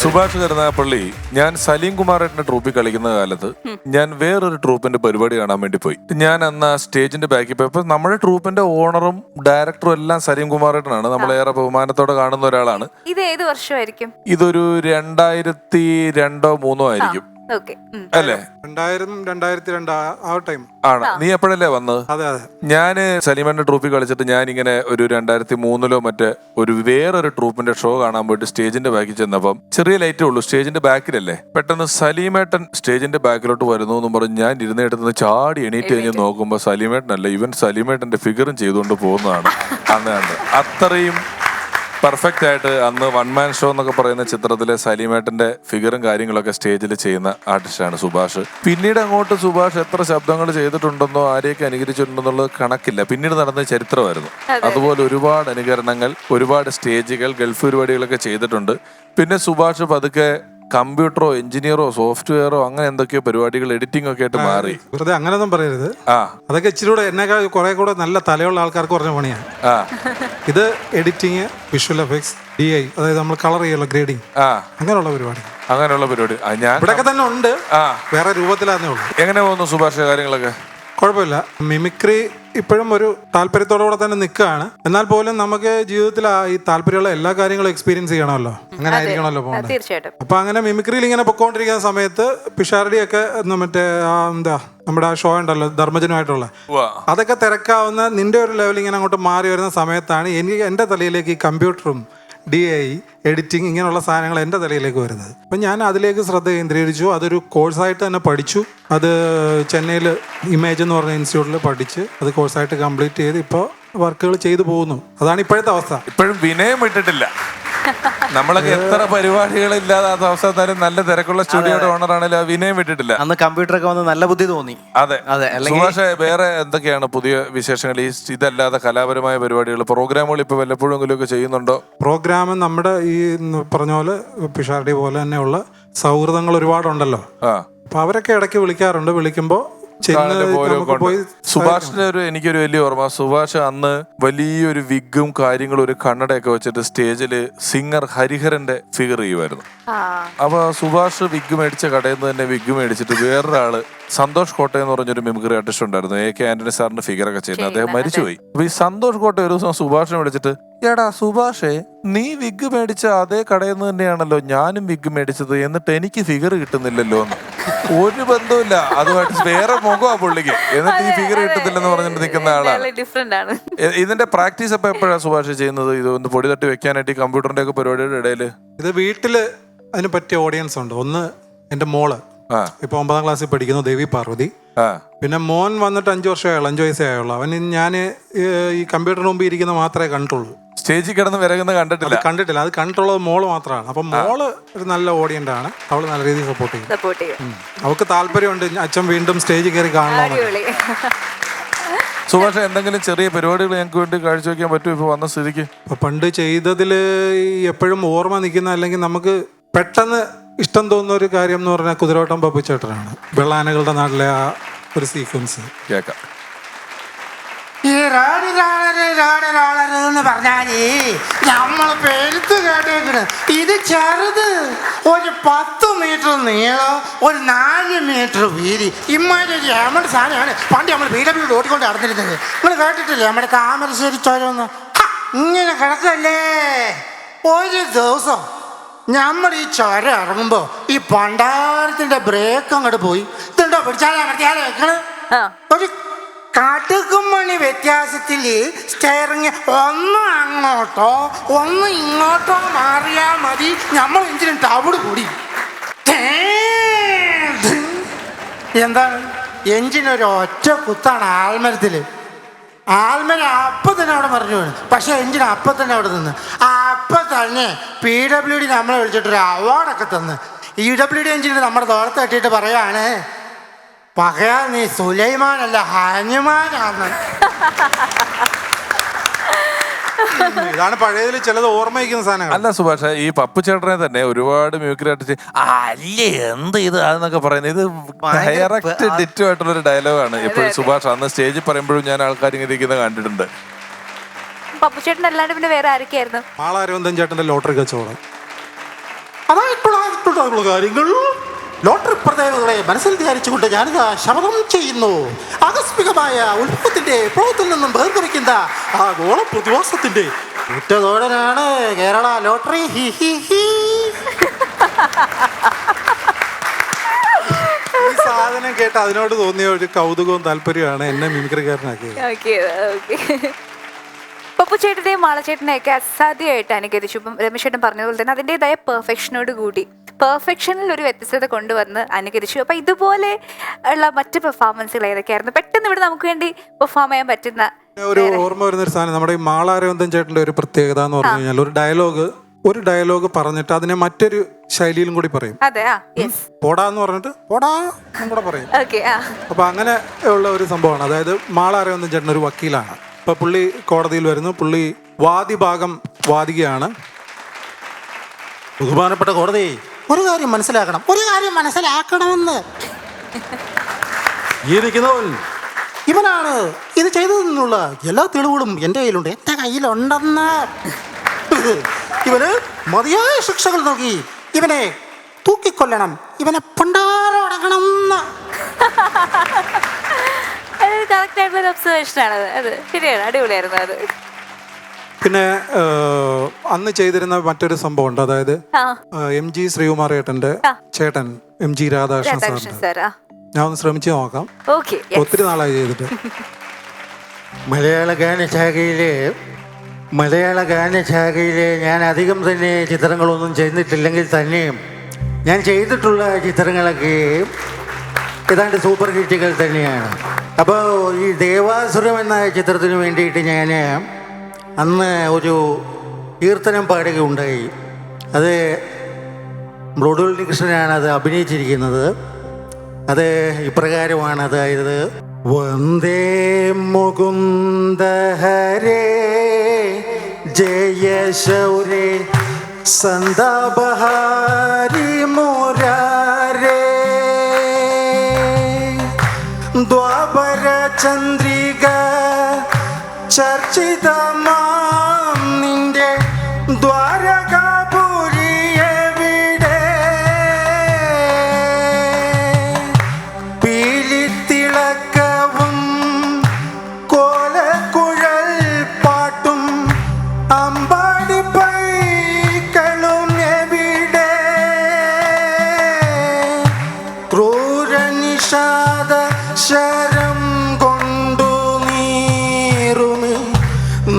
സുഭാഷ് കരുനാഗപ്പള്ളി, ഞാൻ സലീം കുമാറേട്ടന്റെ ട്രൂപ്പിൽ കളിക്കുന്ന കാലത്ത് ഞാൻ വേറൊരു ട്രൂപ്പിന്റെ പരിപാടി കാണാൻ വേണ്ടി പോയി. ഞാൻ അന്ന് ആ സ്റ്റേജിന്റെ ബാക്കിൽ പോയപ്പോ നമ്മുടെ ട്രൂപ്പിന്റെ ഓണറും ഡയറക്ടറും എല്ലാം സലീം കുമാറേട്ടനാണ്. നമ്മളേറെ ബഹുമാനത്തോടെ കാണുന്ന ഒരാളാണ്. ഇത് ഏത് വർഷമായിരിക്കും? ഇതൊരു 2002-03 ആയിരിക്കും അല്ലേ? 2000-2002 ആ ടൈം ആണ്. നീ എപ്പോഴല്ലേ വന്നത്? അതെ അതെ. ഞാന് സലീമന്റെ ട്രൂപ്പിൽ കളിച്ചിട്ട് ഞാൻ ഇങ്ങനെ ഒരു 2003 മറ്റേ ഒരു വേറൊരു ട്രൂപ്പിന്റെ ഷോ കാണാൻ പോയിട്ട് സ്റ്റേജിന്റെ ബാക്കിൽ ചെന്നപ്പം ചെറിയ ലൈറ്റേ ഉള്ളൂ, സ്റ്റേജിന്റെ ബാക്കിലല്ലേ. പെട്ടെന്ന് സലീമേട്ടൻ സ്റ്റേജിന്റെ ബാക്കിലോട്ട് വരുന്നു എന്നും പറഞ്ഞ് ഞാൻ ഇരുന്നിടത്തുനിന്ന് ചാടി എണീറ്റ് കഴിഞ്ഞ് നോക്കുമ്പോ സലീമേട്ടനല്ല, ഇവൻ സലീമേട്ടന്റെ ഫിഗറും ചെയ്തുകൊണ്ട് പോകുന്നതാണ്. അന്ന് അത്രയും പെർഫെക്റ്റ് ആയിട്ട് അന്ന് വൺ മാൻ ഷോ എന്നൊക്കെ പറയുന്ന ചിത്രത്തിലെ സലീമേട്ടന്റെ ഫിഗറും കാര്യങ്ങളൊക്കെ സ്റ്റേജിൽ ചെയ്യുന്ന ആർട്ടിസ്റ്റാണ് സുഭാഷ്. പിന്നീട് അങ്ങോട്ട് സുഭാഷ് എത്ര ശബ്ദങ്ങൾ ചെയ്തിട്ടുണ്ടെന്നോ ആരെയൊക്കെ അനുകരിച്ചിട്ടുണ്ടെന്നുള്ളത് കണക്കില്ല. പിന്നീട് നടന്ന ചരിത്രമായിരുന്നു. അതുപോലെ ഒരുപാട് അനുകരണങ്ങൾ, ഒരുപാട് സ്റ്റേജുകൾ, ഗൾഫ് പരിപാടികളൊക്കെ ചെയ്തിട്ടുണ്ട്. പിന്നെ സുഭാഷ് പതുക്കെ കമ്പ്യൂട്ടറോ എഞ്ചിനീയറോ സോഫ്റ്റ്വെയറോ അങ്ങനെ എന്തൊക്കെയോ പരിപാടികൾ, എഡിറ്റിംഗ് ഒക്കെ ആയിട്ട് മാറി. വെറുതെ അങ്ങനെയൊന്നും പറയരുത്. അതൊക്കെ ഇച്ചിരി കൂടെ എന്നെക്കാൾ കുറെ കൂടെ നല്ല തലയുള്ള ആൾക്കാർക്ക് പറഞ്ഞ പണിയാണ്. ഇത് എഡിറ്റിങ്, വിഷ്വൽ എഫക്ട്സ്, DI, അതായത് നമ്മൾ കളർ ചെയ്യുള്ള ഗ്രേഡിങ്, അങ്ങനെയുള്ള പരിപാടി. ഞാൻ ഇവിടെയൊക്കെ തന്നെ ഉണ്ട്, വേറെ രൂപത്തിലാന്നേ ഉള്ളൂ. എങ്ങനെ പോകുന്നു സുഭാഷ് കാര്യങ്ങളൊക്കെ? കുഴപ്പമില്ല. മിമിക്രി ഇപ്പോഴും ഒരു താല്പര്യത്തോടെ തന്നെ നിൽക്കുകയാണ്. എന്നാൽ പോലും നമുക്ക് ജീവിതത്തിൽ ഈ താല്പര്യമുള്ള എല്ലാ കാര്യങ്ങളും എക്സ്പീരിയൻസ് ചെയ്യണമല്ലോ, അങ്ങനെ ആയിരിക്കണമല്ലോ പോകുന്നത്. അപ്പൊ അങ്ങനെ മിമിക്രിയിൽ ഇങ്ങനെ പൊക്കോണ്ടിരിക്കുന്ന സമയത്ത് പിഷാരടിയൊക്കെ മറ്റേ നമ്മുടെ ആ ഷോ ഉണ്ടല്ലോ ധർമ്മജനുമായിട്ടുള്ള, അതൊക്കെ തിരക്കാവുന്ന നിന്റെ ഒരു ലെവൽ ഇങ്ങനെ അങ്ങോട്ട് മാറി വരുന്ന സമയത്താണ് എനിക്ക് എൻ്റെ തലയിലേക്ക് ഈ കമ്പ്യൂട്ടറും DI, എഡിറ്റിംഗ് ഇങ്ങനെയുള്ള സാധനങ്ങൾ എൻ്റെ തലയിലേക്ക് വരുന്നത്. അപ്പം ഞാൻ അതിലേക്ക് ശ്രദ്ധ കേന്ദ്രീകരിച്ചു. അതൊരു കോഴ്സായിട്ട് തന്നെ പഠിച്ചു. അത് ചെന്നൈയിൽ ഇമേജ് എന്ന് പറഞ്ഞ ഇൻസ്റ്റിറ്റ്യൂട്ടിൽ പഠിച്ച് അത് കോഴ്സായിട്ട് കംപ്ലീറ്റ് ചെയ്ത് ഇപ്പോൾ വർക്കുകൾ ചെയ്തു പോകുന്നു. അതാണ് ഇപ്പോഴത്തെ അവസ്ഥ. ഇപ്പോഴും വിനയം വിട്ടിട്ടില്ല. നമ്മളൊക്കെ എത്ര പരിപാടികളില്ലാത്ത അവസ്ഥ, നല്ല തിരക്കുള്ള സ്റ്റുഡിയോയുടെ ഓണറാണല്ലോ, വിനയം വിട്ടിട്ടില്ല. അന്ന് കമ്പ്യൂട്ടറൊക്കെ വന്ന് നല്ല ബുദ്ധി തോന്നി. അതെ അതെ. പക്ഷേ വേറെ എന്തൊക്കെയാണ് പുതിയ വിശേഷങ്ങൾ? ഈ ഇതല്ലാതെ കലാപരമായ പരിപാടികൾ, പ്രോഗ്രാമുകൾ ഇപ്പൊ വല്ലപ്പോഴും ഒക്കെ ചെയ്യുന്നുണ്ടോ? പ്രോഗ്രാം നമ്മുടെ ഈ പറഞ്ഞ പോലെ പിഷാരടി പോലെ തന്നെയുള്ള സൗഹൃദങ്ങൾ ഒരുപാടുണ്ടല്ലോ. അപ്പൊ അവരൊക്കെ ഇടയ്ക്ക് വിളിക്കാറുണ്ട്. വിളിക്കുമ്പോ സുഭാഷിന്റെ എനിക്കൊരു വലിയ ഓർമ്മ, സുഭാഷ് അന്ന് വലിയൊരു വിഗും കാര്യങ്ങളും ഒരു കണ്ണടയൊക്കെ വെച്ചിട്ട് സ്റ്റേജില് സിംഗർ ഹരിഹരന്റെ ഫിഗർ ചെയ്യുമായിരുന്നു. അപ്പൊ സുഭാഷ് വിഗ് മേടിച്ച കടയിൽ നിന്ന് തന്നെ വിഗ് മേടിച്ചിട്ട് വേറൊരാള് സന്തോഷ് കോട്ടയം എന്ന് പറഞ്ഞൊരു മിമിക്രി ആർട്ടിസ്റ്റ് ഉണ്ടായിരുന്നു, AK ആന്റണി സാറിന്റെ ഫിഗറൊക്കെ ചെയ്യുന്നത്. അദ്ദേഹം മരിച്ചുപോയി. അപ്പൊ ഈ സന്തോഷ് കോട്ടയം ഒരു ദിവസം സുഭാഷിനെ വിളിച്ചിട്ട്, എടാ സുഭാഷേ, നീ വിഗ് മേടിച്ച അതേ കടയിൽ നിന്ന് തന്നെയാണല്ലോ ഞാനും വിഗ് മേടിച്ചത്, എന്നിട്ട് എനിക്ക് ഫിഗർ കിട്ടുന്നില്ലല്ലോ എന്ന്. ഒരു ബന്ധമില്ല അതുമായിട്ട്, വേറെ മുഖമാ പുള്ളിക്ക്, എന്നിട്ട് ഈ ഫിഗർ കിട്ടുന്നില്ലെന്ന് പറഞ്ഞിട്ട് നിൽക്കുന്ന ആളാണ്. ഇതിന്റെ പ്രാക്ടീസ് അപ്പൊ എപ്പോഴാണ് സുഭാഷ് ചെയ്യുന്നത്? ഇതൊന്ന് പൊടി തട്ടി വെക്കാനായിട്ട് ഈ കമ്പ്യൂട്ടറിന്റെ ഒക്കെ പരിപാടിയുടെ ഇടയില്? ഇത് വീട്ടില് അതിന് പറ്റിയ ഓഡിയൻസ് ഉണ്ട്. ഒന്ന് എന്റെ മോള് ഇപ്പൊ 9ാം ക്ലാസ്സിൽ പഠിക്കുന്നു, ദേവി പാർവതി. പിന്നെ മോൻ വന്നിട്ട് 5 വർഷമായുള്ളൂ, 5 വയസ്സേ ആയുള്ളൂ. അവന് ഞാൻ ഈ കമ്പ്യൂട്ടറിന് മുമ്പ് ഇരിക്കുന്ന മാത്രമേ കണ്ടിട്ടുള്ളൂ. സ്റ്റേജിൽ കിടന്ന് വിരകുന്ന കണ്ടിട്ടില്ല. അത് കണ്ടിട്ടുള്ളത് മോള് മാത്രമാണ്. അപ്പൊ മോള് ഒരു നല്ല ഓഡിയൻസ് ആണ്. അവള് നല്ല രീതിയിൽ സപ്പോർട്ട് ചെയ്യും. അവൾക്ക് താല്പര്യമുണ്ട് അച്ഛൻ വീണ്ടും സ്റ്റേജിൽ കയറി കാണണം. സുഭാഷ്, എന്തെങ്കിലും ചെറിയ പരിപാടികൾ ഞങ്ങൾക്ക് വേണ്ടി കാഴ്ചവെക്കാൻ പറ്റുമോ ഇപ്പൊ വന്ന സ്ഥിതിക്ക്? പണ്ട് ചെയ്തതില് എപ്പോഴും ഓർമ്മ നിൽക്കുന്ന, അല്ലെങ്കിൽ നമുക്ക് പെട്ടെന്ന് ഇഷ്ടം തോന്നുന്ന ഒരു കാര്യം എന്ന് പറഞ്ഞാൽ കുതിരോട്ടം പപ്പുച്ചേട്ടനാണ്. വെള്ളാനകളുടെ നാട്ടിലെ ആ ഒരു സീക്വൻസ് കേൾക്കാം. ഈ എന്ന് പറഞ്ഞാല് നമ്മൾ പെരുത്ത് കേട്ടേക്കണ്. ഇത് ചെറുത്, ഒരു 10 മീറ്റർ നീളം, ഒരു 4 മീറ്റർ വീതി. ഇമ്മാതിരി നമ്മുടെ സാധനമാണ് പണ്ട് നമ്മൾ PW ഓടിക്കൊണ്ട് നടന്നിരുന്നത്. നിങ്ങൾ കേട്ടിട്ടില്ലേ നമ്മുടെ താമരശ്ശേരി ചുരമൊന്ന് ഇങ്ങനെ കിടക്കല്ലേ? ഒരു ദിവസം നമ്മൾ ഈ ചുരം ഇറങ്ങുമ്പോ ഈ പണ്ടാരത്തിന്റെ ബ്രേക്ക് അങ്ങോട്ട് പോയി. ഇതുണ്ടോ പിടിച്ചാലോ അമർത്തിയാലോ വെക്കണ്? ഒരു കടുകുമണി വ്യത്യാസത്തിൽ സ്റ്റെയറിങ് ഒന്ന് അങ്ങോട്ടോ ഒന്ന് ഇങ്ങോട്ടോ മാറിയാൽ മതി, നമ്മൾ എഞ്ചിനും തവിട് കൂടി. എന്താണ് എഞ്ചിനൊരു ഒറ്റ കുത്താണ് ആൽമരത്തില്. ആൽമര അപ്പം തന്നെ അവിടെ മറിഞ്ഞു വീണ്. പക്ഷെ എഞ്ചിൻ അപ്പം തന്നെ അവിടെ നിന്ന്. അപ്പം തന്നെ PWD നമ്മളെ വിളിച്ചിട്ടൊരു അവാർഡൊക്കെ തന്ന്. EWD എഞ്ചിന് നമ്മുടെ തോളത്ത് തട്ടിയിട്ട് പറയാണ്, പകയാ നീ സുലൈമാനല്ല ഹനുമാനാണ്. ഇതാണ് പഴയതിൽ ചിലത് ഓർമ്മയിക്കുന്ന സാധനങ്ങൾ. അല്ല സുഭാഷ്, ഈ പപ്പു ചേട്ടനെ തന്നെ ഒരുപാട് മ്യൂസിക് ആർട്ടിസ്റ്റ് അല്ലേ എന്ത് ഇത് അതെന്നൊക്കെ പറയുന്നത്, ഇത് ഡയറക്റ്റ് ഡിറ്റോ ആയിട്ടുള്ളൊരു ഡയലോഗാണ് എപ്പോഴും സുഭാഷ് അന്ന് സ്റ്റേജിൽ പറയുമ്പോഴും ഞാൻ ആൾക്കാർ ഇങ്ങനെ ഇരിക്കുന്നത് കണ്ടിട്ടുണ്ട്. പപ്പു ചേട്ടൻ അല്ലാണ്ട് പിന്നെ വേറെ ആരൊക്കെയായിരുന്നു? മാള അരവിന്ദൻ ചേട്ടന്റെ ലോട്ടറി കച്ചവടം അതാ ഇപ്പോഴും പറയാനുള്ള കാര്യങ്ങൾ ലോട്ടറി പ്രത്യേകതകളെ മനസ്സിൽ ധ്യാനിച്ചുകൊണ്ട് ഞാനിത് ശപഥം ചെയ്യുന്നു. ആകസ്മികമായ ഉത്ഭവത്തിന്റെ പ്രഭവത്തിൽ നിന്നും വേർതിരിക്കുന്ന ആ ഗോള പ്രതിഭാസത്തിന്റെ കുറ്റതോടനാണ് കേരള ലോട്ടറി. ഹി ഹി ഹി. ഈ സാധനം കേട്ട് അതിനോട് തോന്നിയ ഒരു കൗതുകവും താല്പര്യമാണ് എന്നെ മിമിക്രിക്കാരനാക്കിയത്. പപ്പു ചേട്ടനെയും മാളച്ചേട്ടനെയൊക്കെ അസാധ്യമായിട്ട് അനുകരിച്ചു. ഇപ്പം രമേശ് ചേട്ടൻ പറഞ്ഞതുപോലെ തന്നെ അതിൻ്റെതായ പെർഫെക്ഷനോട് കൂടി പെർഫെക്ഷനിൽ ഒരു വ്യത്യസ്തത കൊണ്ടുവന്ന് അനുകരിച്ചു. അപ്പം ഇതുപോലെ ഉള്ള മറ്റ് പെർഫോമൻസുകൾ ഏതൊക്കെയായിരുന്നു പെട്ടെന്ന് ഇവിടെ നമുക്ക് വേണ്ടി പെർഫോം ചെയ്യാൻ പറ്റുന്ന? ഒരു ഓർമ്മ വരുന്നൊരു സാധനം, നമ്മുടെ ഈ മാളാരവിന്ദൻ ചേട്ടൻ്റെ ഒരു പ്രത്യേകത എന്ന് പറഞ്ഞു കഴിഞ്ഞാൽ ഒരു ഡയലോഗ് പറഞ്ഞിട്ട് അതിനെ മറ്റൊരു ശൈലിയിലും കൂടി പറയും. അതെ, പോടാന്ന് പറഞ്ഞിട്ട് പോടാ എന്നും കൂടെ പറയും. അപ്പൊ അങ്ങനെ ഉള്ള ഒരു സംഭവമാണ്. അതായത് മാളാരവിന്ദൻ ചേട്ടൻ ഒരു വക്കീലാണ്. ഇപ്പൊ പുള്ളി കോടതിയിൽ വരുന്നു, പുള്ളി വാദിഭാഗം വാദികയാണ്. ബഹുമാനപ്പെട്ട കോടതി, ഒരു കാര്യം മനസ്സിലാക്കണമെന്ന് ഇവനാണ് ഇത് ചെയ്തതെന്നുള്ള എല്ലാ തെളിവുകളും എൻ്റെ കയ്യിലുണ്ടെന്ന് ഇവന് മതിയായ ശിക്ഷകൾ നൽകി ഇവനെ തൂക്കിക്കൊല്ലണം, ഇവനെ പണ്ടാരടങ്ങണം. പിന്നെ അന്ന് ചെയ്തിരുന്ന മറ്റൊരു സംഭവം ഉണ്ട്. അതായത് MG ശ്രീകുമാർ ഏട്ടന്റെ ചേട്ടൻ MG രാധാകൃഷ്ണൻ സാർ. ഞാൻ ഒന്ന് ശ്രമിച്ചു നോക്കാം. ഒത്തിരി നാളായി ചെയ്തിട്ട്. മലയാള ഗാനശാഖയിലെ ഞാൻ അധികം തന്നെ ചിത്രങ്ങളൊന്നും ചെയ്തിട്ടില്ലെങ്കിൽ തന്നെയും ഞാൻ ചെയ്തിട്ടുള്ള ചിത്രങ്ങളൊക്കെ ഏതാണ്ട് സൂപ്പർ ഹിറ്റുകൾ തന്നെയാണ്. അപ്പോൾ ഈ ദേവാസുരം എന്ന ചിത്രത്തിന് വേണ്ടിയിട്ട് ഞാൻ അന്ന് ഒരു കീർത്തനം പാടുകയുണ്ടായി. അത് മൃദുൽ കൃഷ്ണനാണ് അത് അഭിനയിച്ചിരിക്കുന്നത്. അത് ഇപ്രകാരമാണ്. അതായത് വന്ദേ മുകുന്ദ ഹരേ ജയ ശൗരേ സന്ദാബഹാരി മുരാരേ ദ്വാപര ചന്ദ്രിക ചർച്ചിതമാം നിന്റെ ദ്വാരകാപുരി എവിടെ പീലിത്തിളക്കവും കോലക്കുഴൽ പാട്ടും അമ്പാടി പൈക്കളും എവിടെ ക്രൂരനിഷാദ ശരം കൊണ്ടു നീറുമി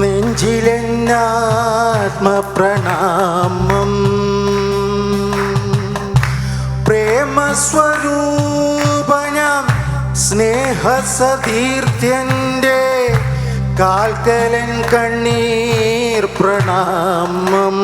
നെഞ്ചിലെന്നാത്മപ്രണാമം പ്രേമസ്വരൂപനം സ്നേഹസതീർത്ഥ്യന്റെ കാൽക്കലൻ കണ്ണീർ പ്രണാമം.